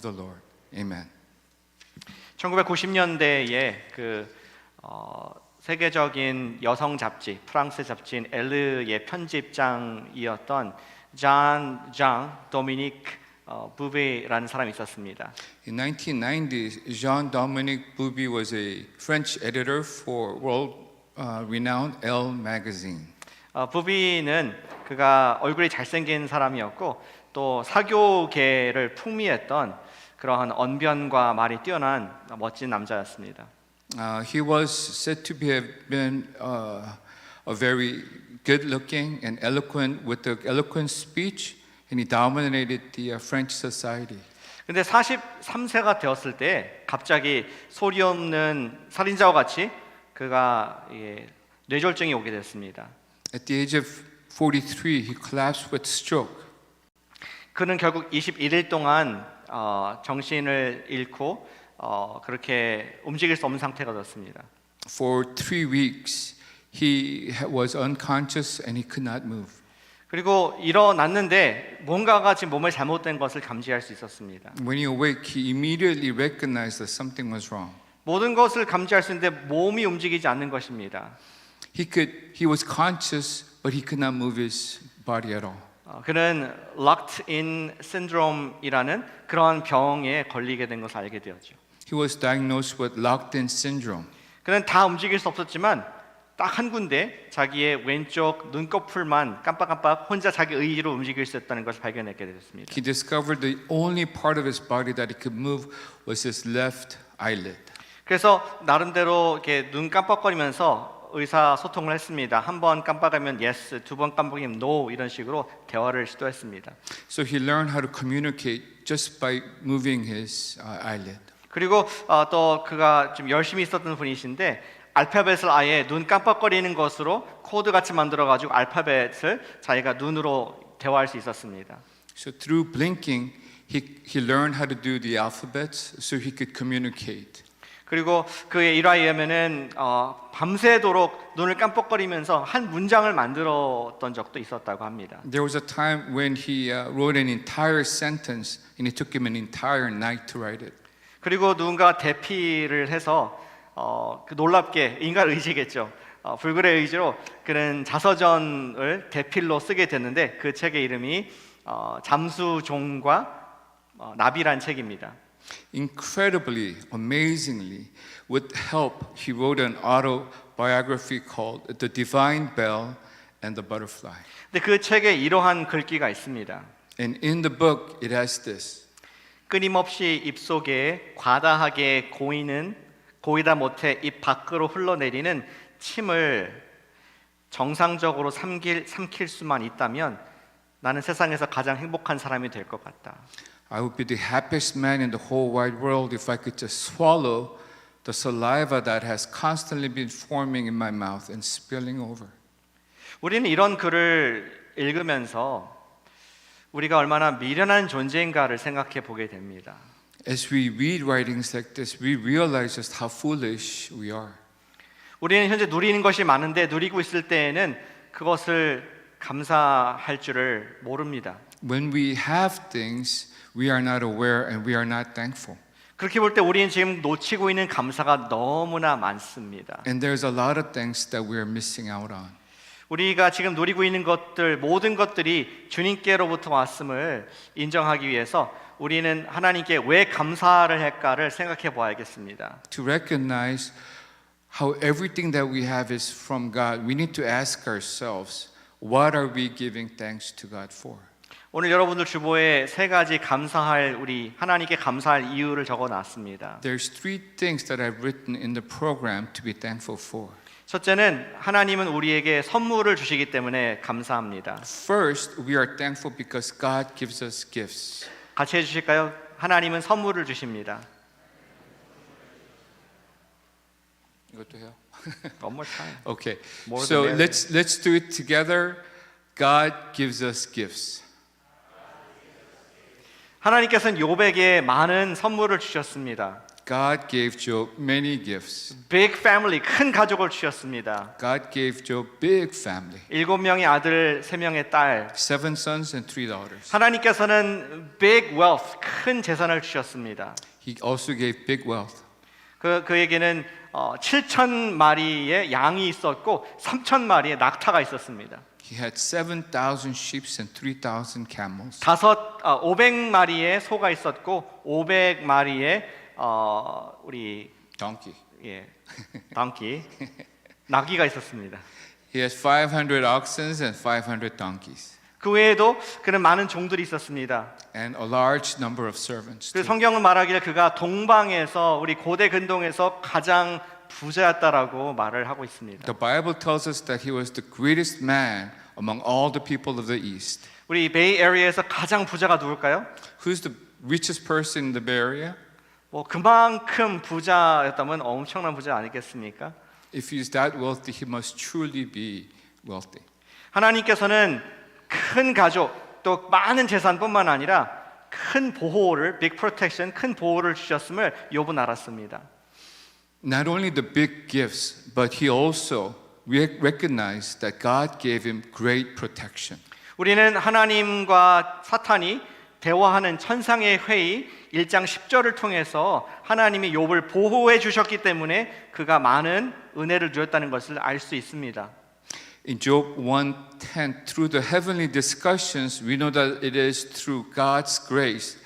the Lord. Amen. 1990년대에 세계적인 여성 잡지, 프랑스 잡지인 엘르의 편집장이었던 장 도미니크 부베라는 사람이 있었습니다. In 1990, Jean-Dominique Bouby was a French editor for world-renowned Elle magazine. 부비는 그가 얼굴이 잘생긴 사람이었고 또 사교계를 풍미했던 그러한 언변과 말이 뛰어난 멋진 남자였습니다. He was said to have been a very good-looking and eloquent with an eloquent speech, and he dominated the French society. 근데 43세가 되었을 때 갑자기 소리 없는 살인자와 같이 그가 뇌졸중이 오게 됐습니다. At the age of 43, he collapsed with stroke. 그는 결국 21일 동안 정신을 잃고 그렇게 움직일 수 없는 상태가 되었습니다. For 3 weeks, he was unconscious and he could not move. 그리고 일어났는데 뭔가가 지금 몸에 잘못된 것을 감지할 수 있었습니다. When he awoke, he immediately recognized that something was wrong. 모든 것을 감지할 수 있는데 몸이 움직이지 않는 것입니다. He was conscious, but he could not move his body at all. 그는 locked in syndrome이라는 그런 병에 걸리게 된 것을 알게 되었죠. He was diagnosed with locked-in syndrome. 그는 다 움직일 수 없었지만 딱 한 군데 자기의 왼쪽 눈꺼풀만 깜빡깜빡 혼자 자기 의지로 움직일 수 있다는 것을 발견하게 됐습니다. He discovered the only part of his body that he could move was his left eyelid. 그래서 나름대로 이렇게 눈 깜빡거리면서 의사소통을 했습니다. 한 번 깜빡하면 yes, 두 번 깜빡이면 no 이런 식으로 대화를 시도했습니다. So he learned how to communicate just by moving his eyelid. 그리고 또 그가 좀 열심히 있었던 분이신데 알파벳을 아예 눈 깜빡거리는 것으로 코드 같이 만들어 가지고 알파벳을 자기가 눈으로 대화할 수 있었습니다. So through blinking, he learned how to do the alphabets so he could communicate. 그리고 그의 일화에 의하면은 밤새도록 눈을 깜빡거리면서 한 문장을 만들었던 적도 있었다고 합니다. There was a time when he wrote an entire sentence and it took him an entire night to write it. 그리고 누군가 대피를 해서 그 놀랍게 인간 의지겠죠. 불굴의 의지로 그는 자서전을 대필로 쓰게 됐는데 그 책의 이름이 잠수종과 나비란 책입니다. Incredibly, amazingly, with help, he wrote an autobiography called The Divine Bell and the Butterfly. 근데 그 책에 이러한 글귀가 있습니다. And in the book, it has this. 끊임없이 입속에 과다하게 고이다 못해 입 밖으로 흘러내리는 침을 정상적으로 삼킬 수만 있다면 나는 세상에서 가장 행복한 사람이 될 것 같다. I would be the happiest man in the whole wide world if I could just swallow the saliva that has constantly been forming in my mouth and spilling over. 우리는 이런 글을 읽으면서 우리가 얼마나 미련한 존재인가를 생각해 보게 됩니다. As we read writings like this, we realize just how foolish we are. 우리는 현재 누리는 것이 많은데 누리고 있을 때에는 그것을 감사할 줄을 모릅니다. When we have things, we are not aware and we are not thankful. 그렇게 볼 때 우리는 지금 놓치고 있는 감사가 너무나 많습니다. And there's a lot of things that we are missing out on. 우리가 지금 누리고 있는 것들 모든 것들이 주님께로부터 왔음을 인정하기 위해서 우리는 하나님께 왜 감사를 할까를 생각해 봐야겠습니다. To recognize how everything that we have is from God, we need to ask ourselves, what are we giving thanks to God for? 오늘 여러분들 주보에 세 가지 감사할 우리 하나님께 감사할 이유를 적어 놨습니다. There's 3 things that I've written in the program to be thankful for. 첫째는 하나님은 우리에게 선물을 주시기 때문에 감사합니다. First, we are thankful because God gives us gifts. 같이 해주실까요? 하나님은 선물을 주십니다. 이것도 해요? One more time. Okay. More So than let's do it together. God gives us gifts. 하나님께서는 욥에게 많은 선물을 주셨습니다. God gave Job many gifts. big family, 큰 가족을 주셨습니다. God gave Job big family. 7명의 아들, 3명의 딸. 7 sons and 3 daughters. 하나님께서는 big wealth, 큰 재산을 주셨습니다. He also gave big wealth. 그에게는 7천 마리의 양이 있었고 3천 마리의 낙타가 있었습니다. He had 7,000 sheep and 3,000 camels. 500마리의 소가 있었고 500마리의 우리 Donkey. donkey 나귀가 있었습니다. He has 500 oxen and 500 donkeys. 그 외에도 그는 많은 종들이 있었습니다. And a large number of servants. 그 too. 성경은 말하기를 그가 동방에서 우리 고대 근동에서 가장 부자였다라고 말을 하고 있습니다. The Bible tells us that he was the greatest man among all the people of the East. 우리 베이 에리어에서 가장 부자가 누굴까요? Who's the richest person in the Bay Area? 뭐 그만큼 부자였다면 엄청난 부자 아니겠습니까? If he's that wealthy, he must truly be wealthy. 하나님께서는 큰 가족 또 많은 재산뿐만 아니라 큰 보호를 big protection 큰 보호를 주셨음을 욥은 알았습니다. Not only the big gifts, but he also recognized that God gave him great protection. 우리는 하나님과 사탄이 대화하는 천상의 회의 1장 10절을 통해서 하나님이 욥을 보호해 주셨기 때문에 그가 많은 은혜를 누렸다는 것을 알 수 있습니다. In Job 1:10, through the heavenly discussions, we know that it is through God's grace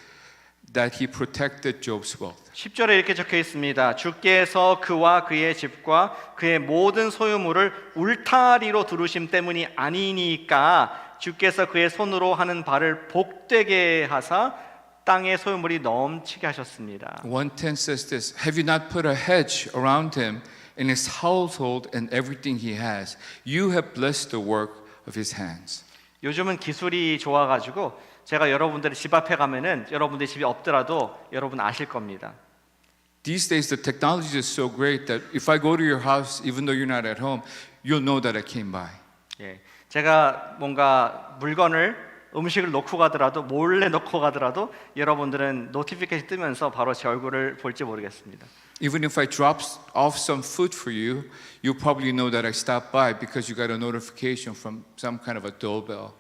that he protected Job's wealth. 10절에 이렇게 적혀 있습니다. 주께서 그와 그의 집과 그의 모든 소유물을 울타리로 두르심 때문이 아니니까 주께서 그의 손으로 하는 바를 복되게 하사 땅의 소유물이 넘치게 하셨습니다. 1:10 says this, have you not put a hedge around him and his household and everything he has? You have blessed the work of his hands. 요즘은 기술이 좋아가지고 제가 여러분들의 집 앞에 가면은 여러분들의 집이 없더라도 여러분 아실 겁니다. These days the technology is so great that if I go to your house, even though you're not at home, you'll know that I came by. 예, 제가 뭔가 음식을 놓고 가더라도 몰래 놓고 가더라도 여러분들은 노티피케이션 뜨면서 바로 제 얼굴을 볼지 모르겠습니다. Even if I drop off some food for you, you probably know that I stopped by because you got a notification from some kind of a doorbell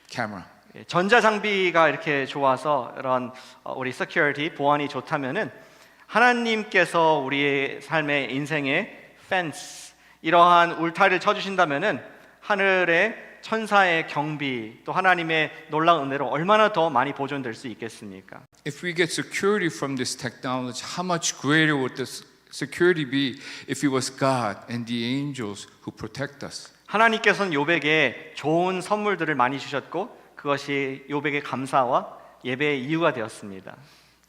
camera. 예, 전자 장비가 이렇게 좋아서 이런 우리 security 보안이 좋다면은 하나님께서 우리의 삶의 인생의 fence 이러한 울타리를 쳐주신다면은 하늘의 천사의 경비 또 하나님의 놀라운 은혜로 얼마나 더 많이 보존될 수 있겠습니까? If we get security from this technology, how much greater would this security be if it was God and the angels who protect us? 하나님께서는 욥에게 좋은 선물들을 많이 주셨고 그것이 욥에게 감사와 예배의 이유가 되었습니다.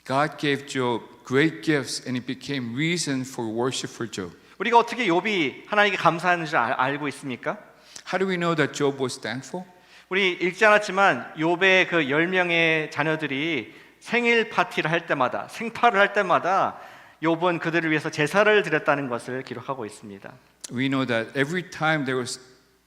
God gave Job great gifts and it became reason for worship for Job. 우리가 어떻게 욥이 하나님께 감사하는 줄 알고 있습니까? How do we know that Job was thankful? 우리 읽지 않았지만 욥의 그 10명의 자녀들이 생일 파티를 할 때마다 생파를 할 때마다 욥은 그들을 위해서 제사를 드렸다는 것을 기록하고 있습니다. We know that every time there was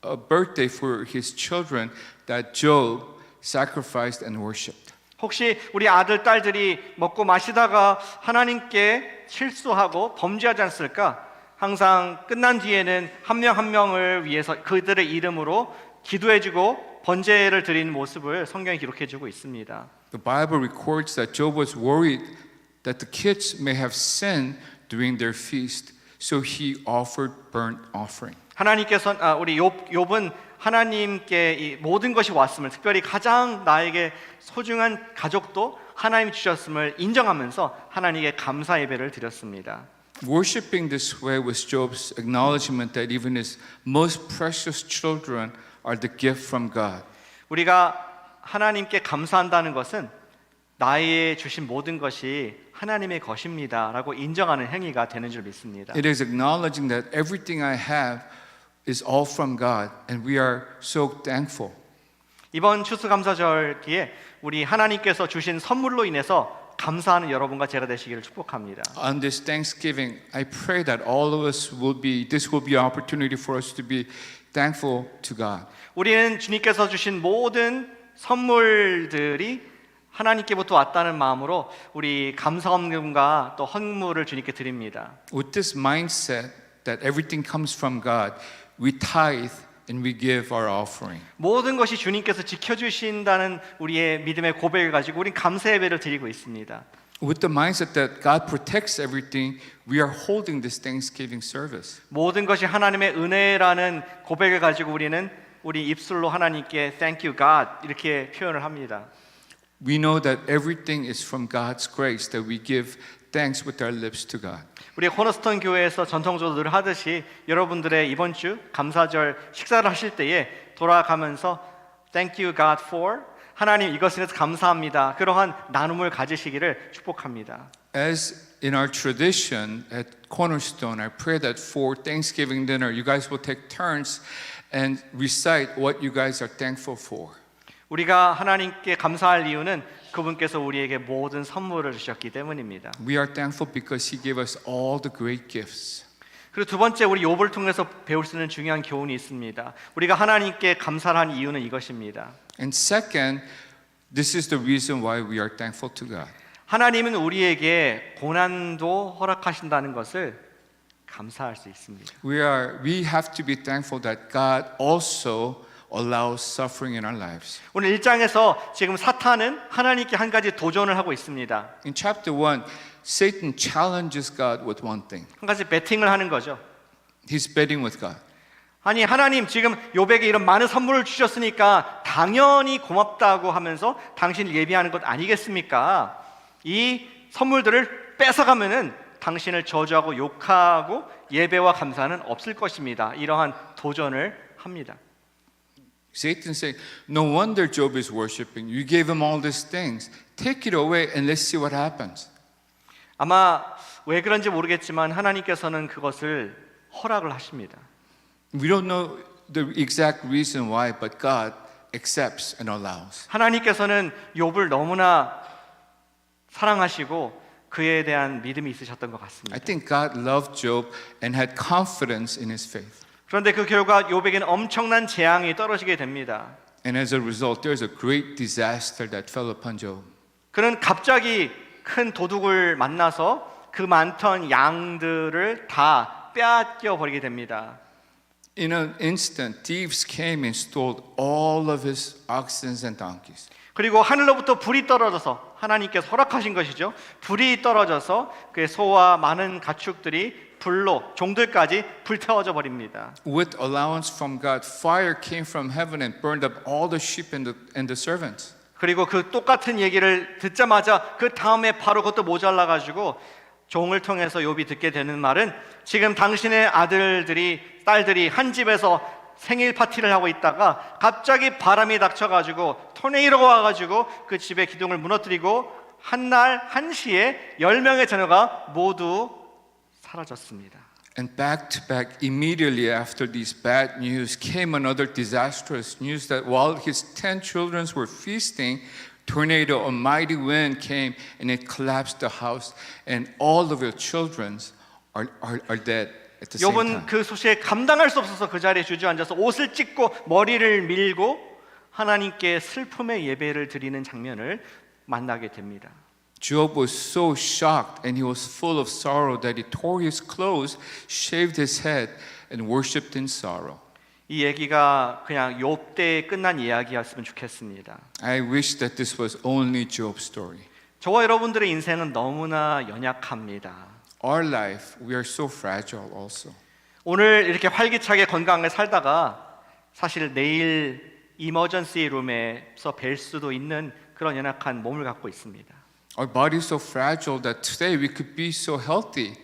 a birthday for his children that Job sacrificed and worshipped. 혹시 우리 아들 딸들이 먹고 마시다가 하나님께 실수하고 범죄하지 않았을까? 항상 끝난 뒤에는 한 명 한 명을 위해서 그들의 이름으로 기도해주고 번제를 드리는 모습을 성경이 기록해주고 있습니다. The Bible records that Job was worried that the kids may have sinned during their feast, so he offered burnt offering. 우리 욥은 하나님께 이 모든 것이 왔음을 특별히 가장 나에게 소중한 가족도 하나님이 주셨음을 인정하면서 하나님께 감사 예배를 드렸습니다. Worshipping this way was Job's acknowledgement that even his most precious children are the gift from God. 우리가 하나님께 감사한다는 것은 나의 주신 모든 것이 하나님의 것입니다라고 인정하는 행위가 되는 줄 믿습니다. It is acknowledging that everything I have is all from God and we are so thankful. 이번 추수감사절기에 우리 하나님께서 주신 선물로 인해서 감사하는 여러분과 제가 되시기를 축복합니다. On this Thanksgiving, I pray that all of us this will be an opportunity for us to be thankful to God. 우리는 주님께서 주신 모든 선물들이 하나님께부터 왔다는 마음으로 우리 감사함과 또 헌물을 주님께 드립니다. With this mindset that everything comes from God, we tithe and we give our offering. 모든 것이 주님께서 지켜주신다는 우리의 믿음의 고백을 가지고 우린 감사 예배를 드리고 있습니다. With the mindset that God protects everything, we are holding this Thanksgiving service. 모든 것이 하나님의 은혜라는 고백을 가지고 우리는 우리 입술로 하나님께 Thank you God 이렇게 표현을 합니다. We know that everything is from God's grace, that we give thanks with our lips to God. 우리 코너스톤 교회에서 전통적으로 늘 하듯이 여러분들의 이번 주 감사절 식사를 하실 때에 돌아가면서 Thank you God for 하나님 이것에 대해서 감사합니다. 그러한 나눔을 가지시기를 축복합니다. As in our tradition at Cornerstone, I pray that for Thanksgiving dinner, you guys will take turns and recite what you guys are thankful for. 우리가 하나님께 감사할 이유는 그분께서 우리에게 모든 선물을 주셨기 때문입니다. We are thankful because He gave us all the great gifts. 그리고 두 번째 우리 욥을 통해서 배울 수 있는 중요한 교훈이 있습니다. 우리가 하나님께 감사를 한 이유는 이것입니다. And second, this is the reason why we are thankful to God. 하나님은 우리에게 고난도 허락하신다는 것을 감사할 수 있습니다. We have to be thankful that God also allows suffering in our lives. 오늘 1장에서 지금 사탄은 하나님께 한 가지 도전을 하고 있습니다. In chapter 1, Satan challenges God with one thing. 한 가지 배팅을 하는 거죠. He's betting with God. 아니 하나님 지금 욥에게 이런 많은 선물을 주셨으니까 당연히 고맙다고 하면서 당신을 예비하는 것 아니겠습니까? 이 선물들을 뺏어가면은 당신을 저주하고 욕하고 예배와 감사는 없을 것입니다. 이러한 도전을 합니다. Satan saying, no wonder Job is worshiping. You gave him all these things. Take it away and let's see what happens. 아마 왜 그런지 모르겠지만 하나님께서는 그것을 허락을 하십니다. We don't know the exact reason why, but God accepts and allows. 하나님께서는 욥을 너무나 사랑하시고 그에 대한 믿음이 있으셨던 것 같습니다. I think God loved Job and had confidence in his faith. 그런데 그 결과 욥에게는 엄청난 재앙이 떨어지게 됩니다. And as a result, there's a great disaster that fell upon Job. 그는 갑자기 큰 도둑을 만나서 그 많던 양들을 다 빼앗겨 버리게 됩니다. In an instant, thieves came and stole all of his oxen and donkeys. 그리고 하늘로부터 불이 떨어져서 하나님께서 허락하신 것이죠. 불이 떨어져서 그의 소와 많은 가축들이 불로 종들까지 불태워져 버립니다. With allowance from God, fire came from heaven and burned up all the sheep and the servants. 그리고 그 똑같은 얘기를 듣자마자 그 다음에 바로 그것도 모자라 가지고 종을 통해서 욥이 듣게 되는 말은 지금 당신의 아들들이 딸들이 한 집에서 생일 파티를 하고 있다가 갑자기 바람이 닥쳐가지고 토네이도가 와가지고 그 집의 기둥을 무너뜨리고 한날 한시에 10명의 자녀가 모두 사라졌습니다. And back to back, immediately after these bad news came another disastrous news that while his 10 children were feasting, tornado, a mighty wind came and it collapsed the house, and all of your children are dead at the same 욥은 time. 그 소식에 감당할 수 없어서 그 자리에 주저앉아서 옷을 찢고 머리를 밀고 하나님께 슬픔의 예배를 드리는 장면을 만나게 됩니다. Job was so shocked and he was full of sorrow that he tore his clothes, shaved his head, and worshipped in sorrow. 이 얘기가 그냥 욥 때에 끝난 이야기였으면 좋겠습니다. I wish that this was only Job's story. 저와 여러분들의 인생은 너무나 연약합니다. Our life, we are so fragile also. 오늘 이렇게 활기차게 건강하게 살다가 사실 내일 이머전시 룸에서 뵐 수도 있는 그런 연약한 몸을 갖고 있습니다. Our body is so fragile that today we could be so healthy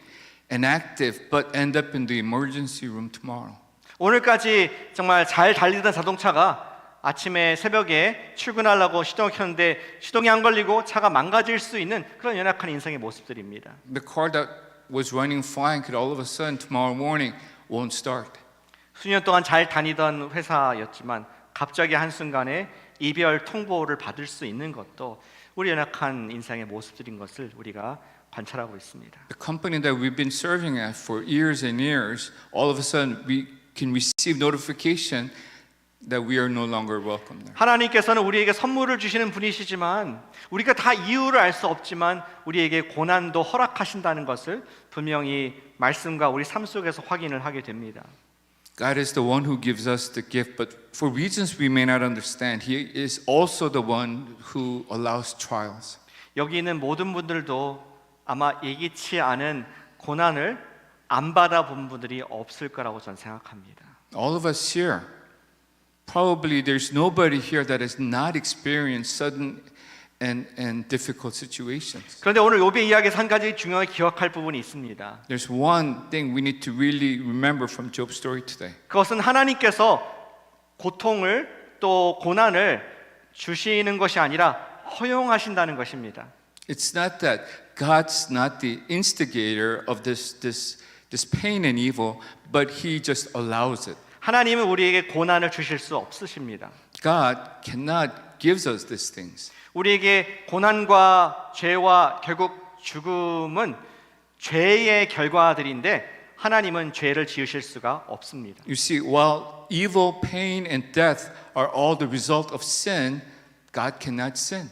and active, but end up in the emergency room tomorrow. 오늘까지 정말 잘 달리던 자동차가 아침에 새벽에 출근하려고 시동을 켰는데 시동이 안 걸리고 차가 망가질 수 있는 그런 연약한 인생의 모습들입니다. The car that was running fine could all of a sudden tomorrow morning won't start. 수년 동안 잘 다니던 회사였지만 갑자기 한순간에 이별 통보를 받을 수 있는 것도 우리 연약한 인생의 모습들인 것을 우리가 관찰하고 있습니다. The company that we've been serving at for years and years, all of a sudden we can receive notification that we are no longer welcome there. 하나님께서는 우리에게 선물을 주시는 분이시지만 우리가 다 이유를 알 수 없지만 우리에게 고난도 허락하신다는 것을 분명히 말씀과 우리 삶 속에서 확인을 하게 됩니다. God is the one who gives us the gift, but for reasons we may not understand, He is also the one who allows trials. 여기 있는 모든 분들도 아마 예기치 않은 고난을 안 받아본 분들이 없을 거라고 저는 생각합니다. All of us here, probably there's nobody here that has not experienced sudden and difficult situations. 그런데 오늘 욥의 이야기에서 한 가지 중요하게 기억할 부분이 있습니다. There's one thing we need to really remember from Job's story today. 그것은 하나님께서 고통을 또 고난을 주시는 것이 아니라 허용하신다는 것입니다. It's not that God's not the instigator of this pain and evil, but He just allows it. 하나님은 우리에게 고난을 주실 수 없으십니다. God cannot give us these things. 우리에게 고난과 죄와 결국 죽음은 죄의 결과들인데 하나님은 죄를 지으실 수가 없습니다. You see, while evil, pain, and death are all the result of sin, God cannot sin.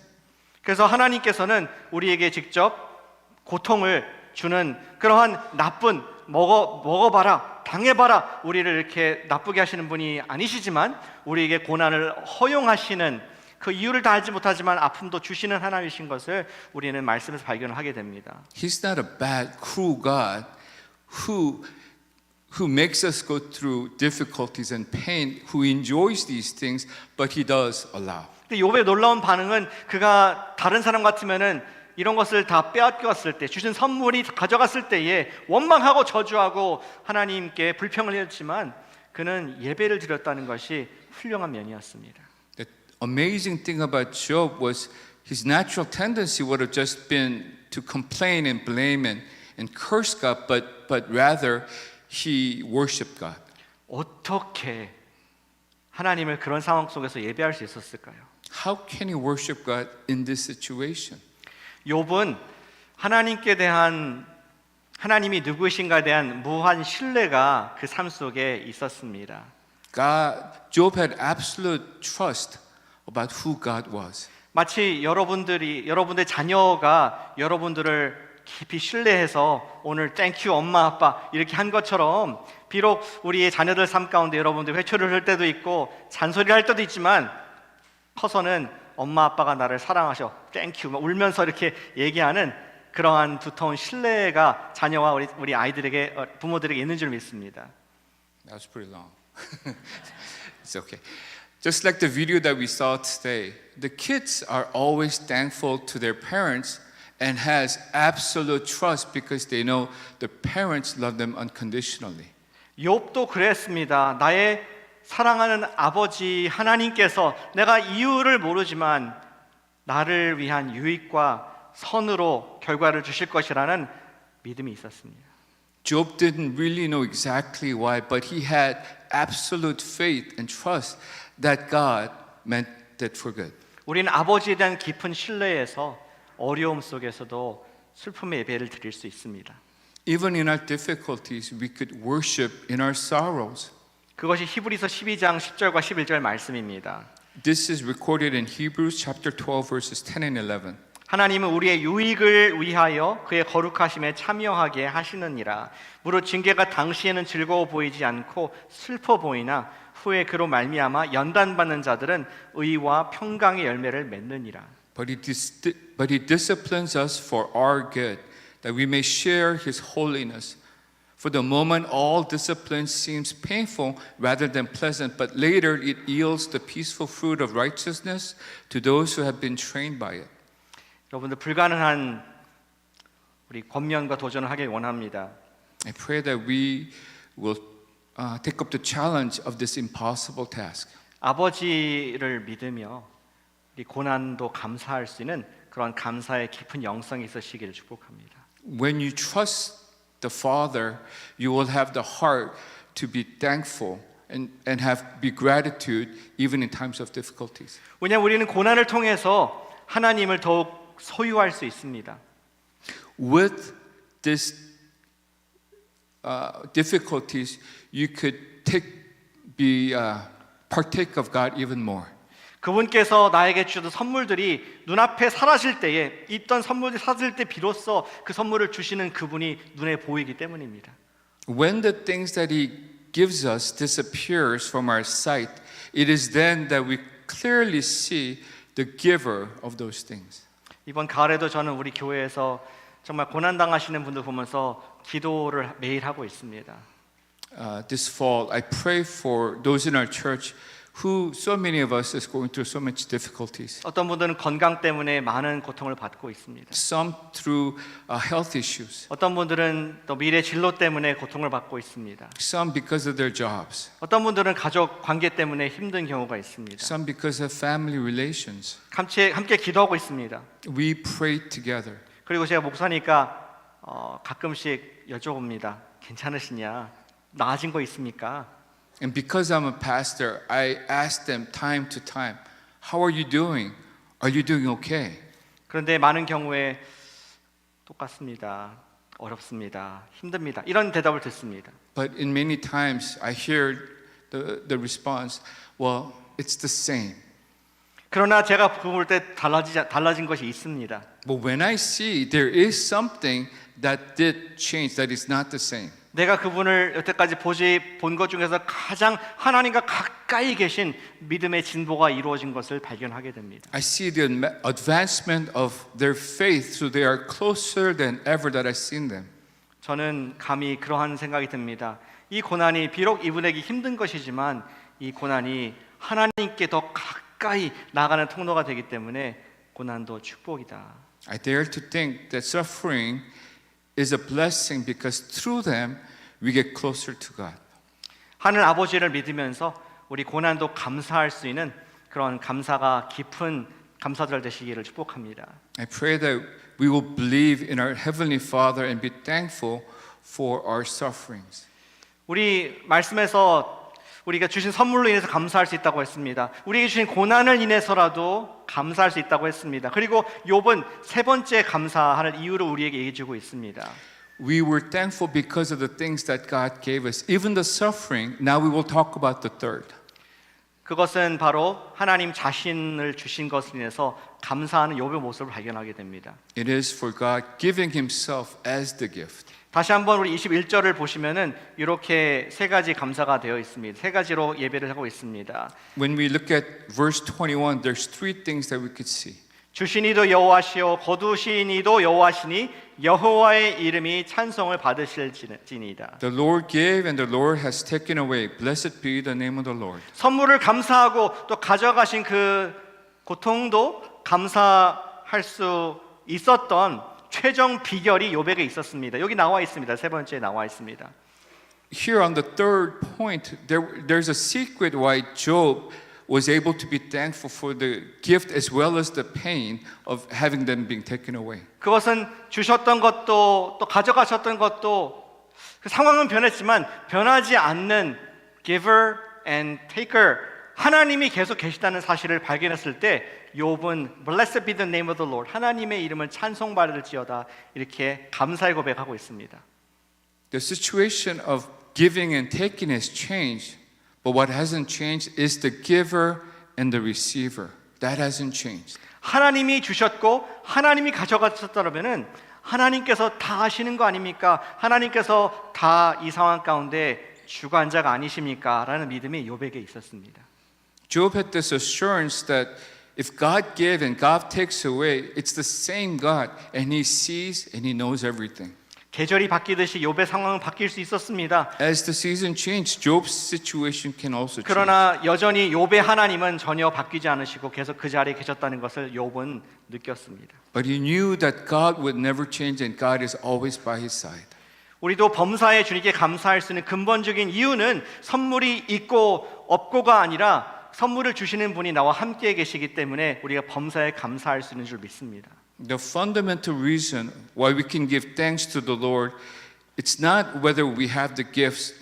그래서 하나님께서는 우리에게 직접 고통을 주는 그러한 나쁜 먹어봐라, 당해봐라 우리를 이렇게 나쁘게 하시는 분이 아니시지만 우리에게 고난을 허용하시는 그 이유를 다 알지 못하지만 아픔도 주시는 하나님이신 것을 우리는 말씀에서 발견을 하게 됩니다. He's not a bad, cruel God who makes us go through difficulties and pain, who enjoys these things, but He does allow. 근데 욥의 놀라운 반응은 그가 다른 사람 같으면은 이런 것을 다 빼앗겼을 때 주신 선물이 가져갔을 때에 원망하고 저주하고 하나님께 불평을 했지만 그는 예배를 드렸다는 것이 훌륭한 면이었습니다. The amazing thing about Job was his natural tendency would have just been to complain and blame and curse God, but rather he worshiped God. 어떻게 하나님을 그런 상황 속에서 예배할 수 있었을까요? How can he worship God in this situation? 욥은 하나님께 대한 하나님이 누구신가에 대한 무한 신뢰가 그 삶 속에 있었습니다. Job had absolute trust about who God was. 마치 여러분들의 자녀가 여러분들을 깊이 신뢰해서 오늘 땡큐 엄마 아빠 이렇게 한 것처럼 비록 우리의 자녀들 삶 가운데 여러분들 회초를 할 때도 있고 잔소리를 할 때도 있지만 커서는 엄마 아빠가 나를 사랑하셔 땡큐 울면서 이렇게 얘기하는 그러한 두터운 신뢰가 자녀와 우리 아이들에게 부모들에게 있는 줄 믿습니다. That was pretty long. It's okay. Just like the video that we saw today, the kids are always thankful to their parents and has absolute trust because they know the parents love them unconditionally. 욥도 그랬습니다. 나의 사랑하는 아버지 하나님께서 내가 이유를 모르지만 나를 위한 유익과 선으로 결과를 주실 것이라는 믿음이 있었습니다. Job didn't really know exactly why, but he had absolute faith and trust that God meant it for good. 우리는 아버지에 대한 깊은 신뢰에서 어려움 속에서도 슬픔의 예배를 드릴 수 있습니다. Even in our difficulties, we could worship in our sorrows. 그것이 히브리서 12장 10절과 11절 말씀입니다. This is recorded in Hebrews chapter 12 verses 10 and 11. 하나님은 우리의 유익을 위하여 그의 거룩하심에 참여하게 하시느니라. 무릇 징계가 당시에는 즐거워 보이지 않고 슬퍼 보이나 후에 그로 말미암아 연단받는 자들은 의와 평강의 열매를 맺느니라. But he disciplines us for our good, that we may share his holiness. For the moment, all discipline seems painful rather than pleasant, but later it yields the peaceful fruit of righteousness to those who have been trained by it. 여러분들 불가능한 우리 권면과 도전을 하길 원합니다. I pray that we will take up the challenge of this impossible task. 아버지를 믿으며 우리 고난도 감사할 수 있는 그런 감사의 깊은 영성이 있으시기를 축복합니다. When you trust the Father, you will have the heart to be thankful and be gratitude even in times of difficulties. 왜냐하면 우리는 고난을 통해서 하나님을 더욱 소유할 수 있습니다. With this difficulties, you could be partake of God even more. 그분께서 나에게 주셨던 선물들이 눈앞에 사라질 때에 있던 선물이 사라질 때 비로소 그 선물을 주시는 그분이 눈에 보이기 때문입니다. When the things that He gives us disappears from our sight, it is then that we clearly see the giver of those things. 이번 가을에도 저는 우리 교회에서 정말 고난 당하시는 분들 보면서 기도를 매일 하고 있습니다. This fall, I pray for those in our church who so many of us is going through so much difficulties. 어떤 분들은 건강 때문에 많은 고통을 받고 있습니다. Some through health issues. 어떤 분들은 또 미래 진로 때문에 고통을 받고 있습니다. Some because of their jobs. 어떤 분들은 가족 관계 때문에 힘든 경우가 있습니다. Some because of family relations. 함께 기도하고 있습니다. We pray together. 그리고 제가 목사니까 가끔씩 여쭤봅니다. 괜찮으시냐? 나아진 거 있습니까? And because I'm a pastor, I ask them time to time, how are you doing? Are you doing okay? 그런데 많은 경우에 똑같습니다. 어렵습니다. 힘듭니다. 이런 대답을 듣습니다. But in many times I hear the response, well, it's the same. 그러나 제가 볼 때 달라진 것이 있습니다. But when I see there is something that did change, that is not the same. 내가 그분을 여태까지 본 것 중에서 가장 하나님과 가까이 계신 믿음의 진보가 이루어진 것을 발견하게 됩니다. I see the advancement of their faith, so they are closer than ever that I've seen them. 저는 감히 그러한 생각이 듭니다. 이 고난이 비록 이분에게 힘든 것이지만 이 고난이 하나님께 더 가까이 나가는 통로가 되기 때문에 고난도 축복이다. I dare to think that suffering is a blessing because through them we get closer to God. 하늘 아버지를 믿으면서 우리 고난도 감사할 수 있는 그런 감사가 깊은 감사절 되시기를 축복합니다. I pray that we will believe in our Heavenly Father and be thankful for our sufferings. 우리 말씀에서 우리가 주신 선물로 인해서 감사할 수 있다고 했습니다. 우리에게 주신 고난을 인해서라도 감사할 수 있다고 했습니다. 그리고 욥은 세 번째 감사하는 이유를 우리에게 얘기해 주고 있습니다. We were thankful because of the things that God gave us, even the suffering. Now we will talk about the third. 그것은 바로 하나님 자신을 주신 것으로 인해서 감사하는 욥의 모습을 발견하게 됩니다. It is for God giving Himself as the gift. 다시 한번 우리 21절을 보시면은 이렇게 세 가지 감사가 되어 있습니다. 세 가지로 예배를 하고 있습니다. When we look at verse 21, there's three things that we could see. 주시니도 여호와시요 거두시니도 여호와시니 여호와의 이름이 찬송을 받으실지니이다. The Lord gave and the Lord has taken away. Blessed be the name of the Lord. 선물을 감사하고 또 가져가신 그 고통도 감사할 수 있었던 최종 비결이 욥에게 있었습니다. 여기 나와 있습니다. 세 번째에 나와 있습니다. Here on the third point, there's a secret why Job was able to be thankful for the gift as well as the pain of having them being taken away. 그것은 주셨던 것도 또 가져가셨던 것도 그 상황은 변했지만 변하지 않는 giver and taker 하나님이 계속 계시다는 사실을 발견했을 때 욥은 Blessed be the name of the Lord 하나님의 이름을 찬송받을지어다 이렇게 감사의 고백하고 있습니다. The situation of giving and taking has changed, but what hasn't changed is the giver and the receiver. That hasn't changed. 하나님이 주셨고 하나님이 가져가셨다면은 하나님께서 다 하시는 거 아닙니까? 하나님께서 다 이 상황 가운데 주관자가 아니십니까? 라는 믿음이 욥에게 있었습니다. Job had this assurance that if God gave and God takes away, it's the same God, and He sees and He knows everything. 계절이 바뀌듯이 욥의 상황은 바뀔 수 있었습니다. As the season changed, Job's situation can also change. 그러나 여전히 욥의 하나님은 전혀 바뀌지 않으시고 계속 그 자리에 계셨다는 것을 욥은 느꼈습니다. But he knew that God would never change and God is always by his side. 우리도 범사에 주님께 감사할 수 있는 근본적인 이유는 선물이 있고 없고가 아니라 선물을 주시는 분이 나와 함께 계시기 때문에 우리가 범사에 감사할 수 있는 줄 믿습니다. The fundamental reason why we can give thanks to the Lord, it's not whether we have the gifts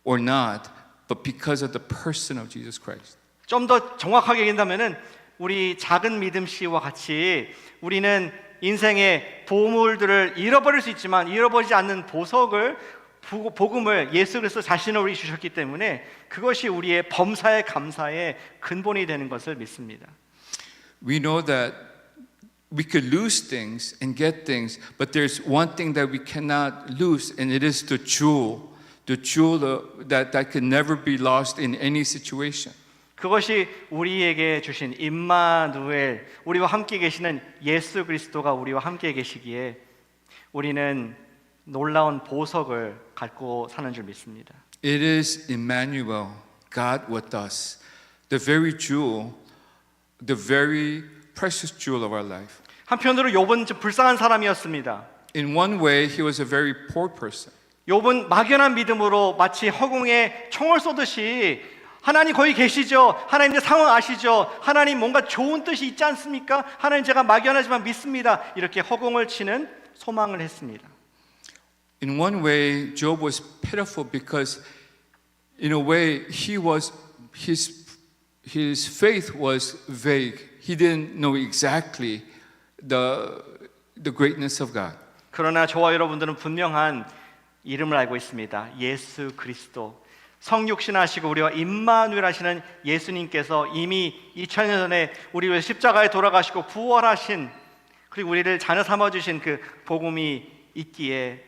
or not, but because of the person of Jesus Christ. 좀 더 정확하게 얘기한다면은 우리 작은 믿음 씨와 같이 우리는 인생의 보물들을 잃어버릴 수 있지만 잃어버리지 않는 보석을 복음을 예수 그리스도 자신을 우리 주셨기 때문에 그것이 우리의 범사의 감사의 근본이 되는 것을 믿습니다. We know that we could lose things and get things, but there's one thing that we cannot lose, and it is the jewel that can never be lost in any situation. 그것이 우리에게 주신 임마누엘, 우리와 함께 계시는 예수 그리스도가 우리와 함께 계시기에 우리는 놀라운 보석을 갖고 사는 줄 믿습니다. It is Emmanuel, God with us, the very jewel, the very precious jewel of our life. 한편으로 욥은 좀 불쌍한 사람이었습니다. In one way, he was a very poor person. 욥은 막연한 믿음으로 마치 허공에 총을 쏘듯이 하나님 거기 계시죠? 하나님 내 상황 아시죠? 하나님 뭔가 좋은 뜻이 있지 않습니까? 하나님 제가 막연하지만 믿습니다. 이렇게 허공을 치는 소망을 했습니다. In one way, Job was pitiful because, in a way, his faith was vague. He didn't know exactly the greatness of God. 그러나 저와 여러분들은 분명한 이름을 알고 있습니다. 예수 그리스도. 성육신하시고 우리와 임마누엘 하시는 예수님께서 이미 2000년 전에 우리 위해 십자가에 돌아가시고 부활하신, 그리고 우리를 자녀 삼아주신 그 복음이 있기에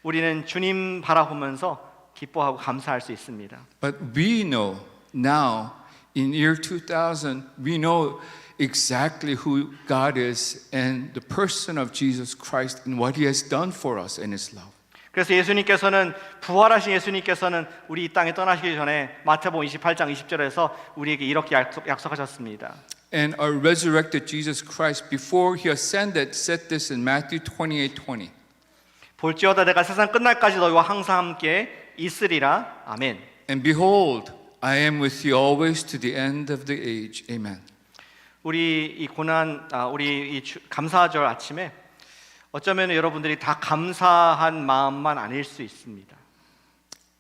우리는 주님 바라보면서 기뻐하고 감사할 수 있습니다. But we know now, in year 2000, we know exactly who God is and the person of Jesus Christ and what He has done for us in His love. 그래서 예수님께서는, 부활하신 예수님께서는 우리 이 땅에 떠나시기 전에 마태복음 28장 20절에서 우리에게 이렇게 약속하셨습니다. And our resurrected Jesus Christ, before He ascended, said this in Matthew 28:20. 볼지어다 내가 세상 끝날까지 너희와 항상 함께 있으리라. 아멘. And behold, I am with you always to the end of the age. Amen. 우리 이 우리 이 감사절 아침에 어쩌면 여러분들이 다 감사한 마음만 아닐 수 있습니다.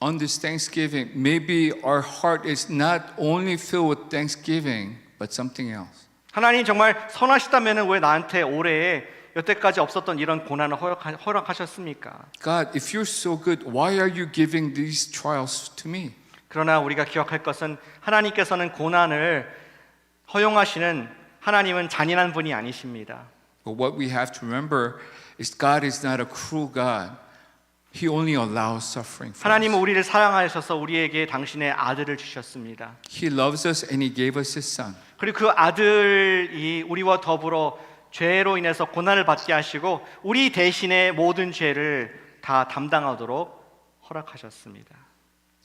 On this Thanksgiving, maybe our heart is not only filled with thanksgiving, but something else. 하나님 정말 선하시다면 왜 나한테 올해 여태까지 없었던 이런 고난을 허락하셨습니까? God, if you're so good, why are you giving these trials to me? 그러나 우리가 기억할 것은 하나님께서는 고난을 허용하시는 하나님은 잔인한 분이 아니십니다. But what we have to remember is God is not a cruel God. He only allows suffering for 하나님은 us. 우리를 사랑하셔서 우리에게 당신의 아들을 주셨습니다. He loves us and He gave us His Son. 그리고 그 아들이 우리와 더불어 죄로 인해서 고난을 받게 하시고 우리 대신에 모든 죄를 다 담당하도록 허락하셨습니다.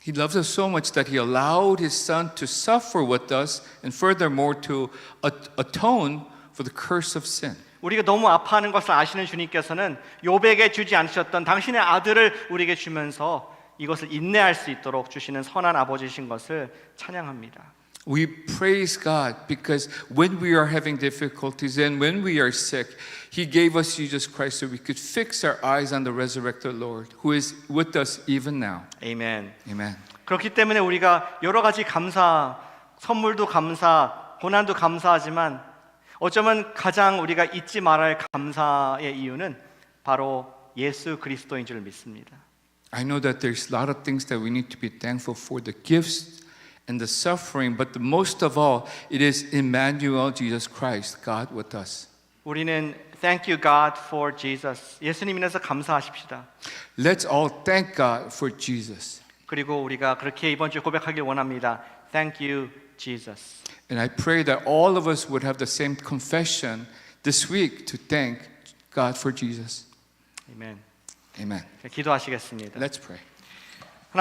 He loves us so much that He allowed His Son to suffer with us and furthermore to atone for the curse of sin. 우리가 너무 아파하는 것을 아시는 주님께서는 욥에게 주지 않으셨던 당신의 아들을 우리에게 주면서 이것을 인내할 수 있도록 주시는 선한 아버지신 것을 찬양합니다. We praise God because when we are having difficulties and when we are sick, He gave us Jesus Christ so we could fix our eyes on the resurrected Lord who is with us even now. 아멘. Amen. 그렇기 때문에 우리가 여러 가지 감사, 선물도 감사, 고난도 감사하지만 어쩌면 가장 우리가 잊지 말아야 할 감사의 이유는 바로 예수 그리스도인 줄 믿습니다. I know that there's a lot of things that we need to be thankful for, the gifts and the suffering, but the most of all, it is Emmanuel, Jesus Christ, God with us. 우리는 thank you God for Jesus. 예수님 인해서 감사하십시다. Let's all thank God for Jesus. 그리고 우리가 그렇게 이번 주에 고백하길 원합니다. Thank you Jesus. And I pray that all of us would have the same confession this week to thank God for Jesus. 아멘. Amen. 기도하시겠습니다. Let's pray.